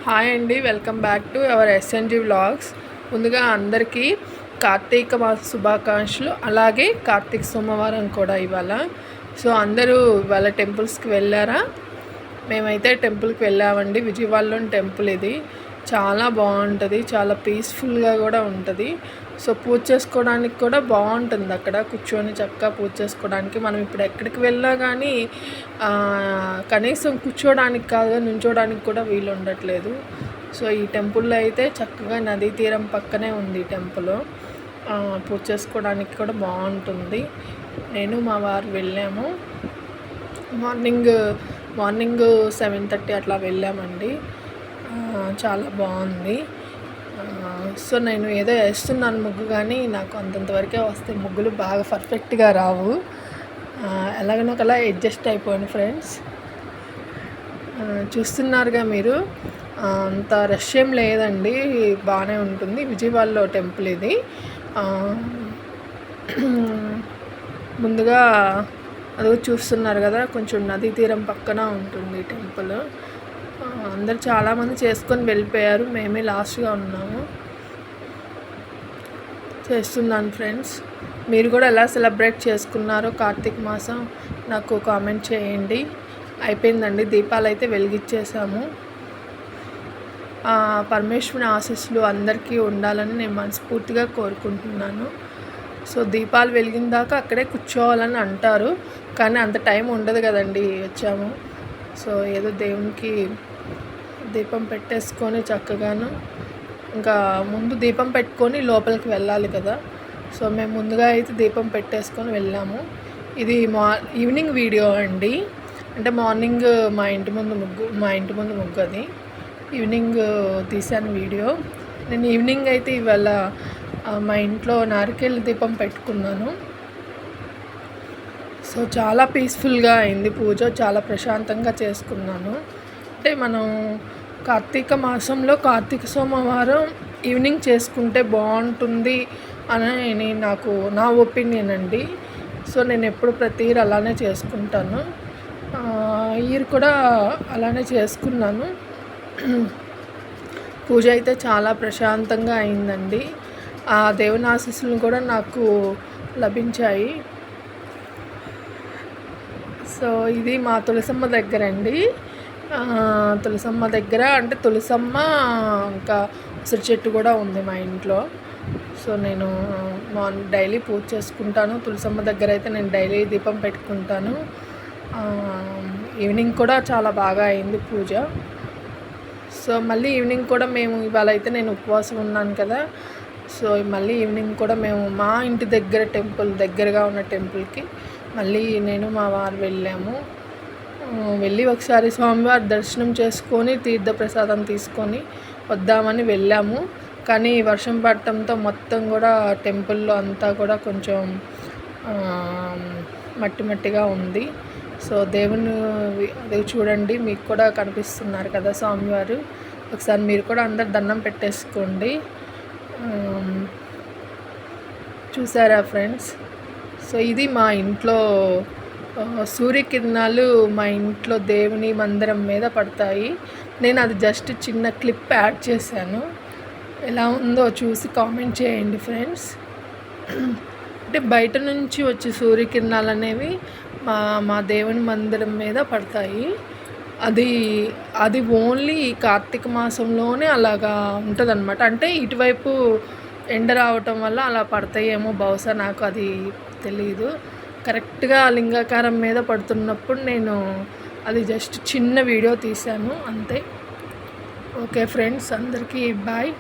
Hi అండి, welcome back to our SNG vlogs. ముందుగా అందరికీ కార్తీక మాస శుభాకాంక్షలు. అలాగే కార్తీక సోమవారం కూడా ఇవాళ. సో అందరూ ఇవాళ టెంపుల్స్కి వెళ్ళారా? మేమైతే టెంపుల్కి వెళ్ళామండి. విజయవాడలోని టెంపుల్ ఇది. చాలా బాగుంటుంది, చాలా పీస్ఫుల్గా కూడా ఉంటుంది. సో పూజ చేసుకోవడానికి కూడా బాగుంటుంది. అక్కడ కూర్చొని చక్కగా పూజ చేసుకోవడానికి. మనం ఇప్పుడు ఎక్కడికి వెళ్ళినా కానీ కనీసం కూర్చోడానికి కాదు, నుంచోడానికి కూడా వీలు ఉండట్లేదు. సో ఈ టెంపుల్లో అయితే చక్కగా నదీ తీరం పక్కనే ఉంది టెంపుల్. పూజ చేసుకోవడానికి కూడా బాగుంటుంది. నేను మా వారు వెళ్ళాము. మార్నింగ్ 7:30 అట్లా వెళ్ళామండి. చాలా బాగుంది. సో నేను ఏదో వేస్తున్నాను ముగ్గు, కానీ నాకు అంతంతవరకే వస్తాయి. ముగ్గులు బాగా పర్ఫెక్ట్గా రావు. ఎలాగనొకలా అడ్జస్ట్ అయిపోయాను ఫ్రెండ్స్. చూస్తున్నారుగా మీరు, అంత రష్ ఏం లేదండి, బాగానే ఉంటుంది. విజయవాడలో టెంపుల్ ఇది. ముందుగా అది చూస్తున్నారు కదా, కొంచెం నదీ తీరం పక్కన ఉంటుంది టెంపుల్. అందరు చాలామంది చేసుకొని వెళ్ళిపోయారు, మేమే లాస్ట్గా ఉన్నాము. చేస్తున్నాను ఫ్రెండ్స్. మీరు కూడా ఎలా సెలబ్రేట్ చేసుకున్నారో కార్తీక మాసం నాకు కామెంట్ చేయండి. అయిపోయిందండి, దీపాలు అయితే వెలిగించేసాము. పరమేశ్వరుని ఆశీస్సులు అందరికీ ఉండాలని నేను మనస్ఫూర్తిగా కోరుకుంటున్నాను. సో దీపాలు వెలిగిన దాకా అక్కడే కూర్చోవాలని అంటారు, కానీ అంత టైం ఉండదు కదండి. వచ్చాము, సో ఏదో దేవునికి దీపం పెట్టేసుకొని చక్కగాను, ఇంకా ముందు దీపం పెట్టుకొని లోపలికి వెళ్ళాలి కదా. సో మేము ముందుగా అయితే దీపం పెట్టేసుకొని వెళ్ళాము. ఇది ఈవినింగ్ వీడియో అండి. అంటే మార్నింగ్ మా ఇంటి ముందు ముగ్గు అది ఈవినింగ్ తీసాను వీడియో. నేను ఈవినింగ్ అయితే ఇవాళ మా ఇంట్లో నారికేళ్ళ దీపం పెట్టుకున్నాను. సో చాలా పీస్ఫుల్గా అయింది పూజ, చాలా ప్రశాంతంగా చేసుకున్నాను. అంటే మనం కార్తీక మాసంలో కార్తీక సోమవారం ఈవినింగ్ చేసుకుంటే బాగుంటుంది అని నా ఒపీనియన్ అండి. సో నేను ఎప్పుడు ప్రతి ఇయర్ అలానే చేసుకుంటాను. ఇయర్ కూడా అలానే చేసుకున్నాను. పూజ అయితే చాలా ప్రశాంతంగా అయిందండి. ఆ దేవుని ఆశీస్సులు కూడా నాకు లభించాయి. సో ఇది మా తులసమ్మ దగ్గర అండి. తులసమ్మ దగ్గర అంటే తులసమ్మ, ఇంకా ఉసిరి చెట్టు కూడా ఉంది మా ఇంట్లో. సో నేను డైలీ పూజ చేసుకుంటాను. తులసమ్మ దగ్గర అయితే నేను డైలీ దీపం పెట్టుకుంటాను. ఈవినింగ్ కూడా చాలా బాగా అయింది పూజ. సో మళ్ళీ ఈవినింగ్ కూడా మేము ఇవాళ అయితే నేను ఉపవాసం ఉన్నాను కదా. సో మళ్ళీ ఈవినింగ్ కూడా మేము మా ఇంటి దగ్గరగా ఉన్న టెంపుల్కి మళ్ళీ నేను మా వారు వెళ్ళి ఒకసారి స్వామివారి దర్శనం చేసుకొని తీర్థప్రసాదం తీసుకొని వద్దామని వెళ్ళాము. కానీ వర్షం పడటంతో మొత్తం కూడా టెంపుల్లో అంతా కూడా కొంచెం మట్టిగా ఉంది. సో దేవుని అది చూడండి, మీకు కూడా కనిపిస్తున్నారు కదా స్వామివారు. ఒకసారి మీరు కూడా అందరు దండం పెట్టేసుకోండి. చూసారా ఫ్రెండ్స్? సో ఇది మా ఇంట్లో సూర్యకిరణాలు మా ఇంట్లో దేవుని మందిరం మీద పడతాయి. నేను అది జస్ట్ చిన్న క్లిప్ యాడ్ చేశాను. ఎలా ఉందో చూసి కామెంట్ చేయండి ఫ్రెండ్స్. అంటే బయట నుంచి వచ్చే సూర్యకిరణాలు అనేవి మా దేవుని మందిరం మీద పడతాయి. అది ఓన్లీ కార్తీక మాసంలోనే అలాగా ఉంటుంది అన్నమాట. అంటే ఇటువైపు ఎండ రావటం వల్ల అలా పడతాయేమో బహుశా, నాకు అది తెలీదు. కరెక్ట్గా లింగాకారం మీద పడుతున్నప్పుడు నేను అది జస్ట్ చిన్న వీడియో తీశాను అంతే. ఓకే ఫ్రెండ్స్, అందరికీ బాయ్.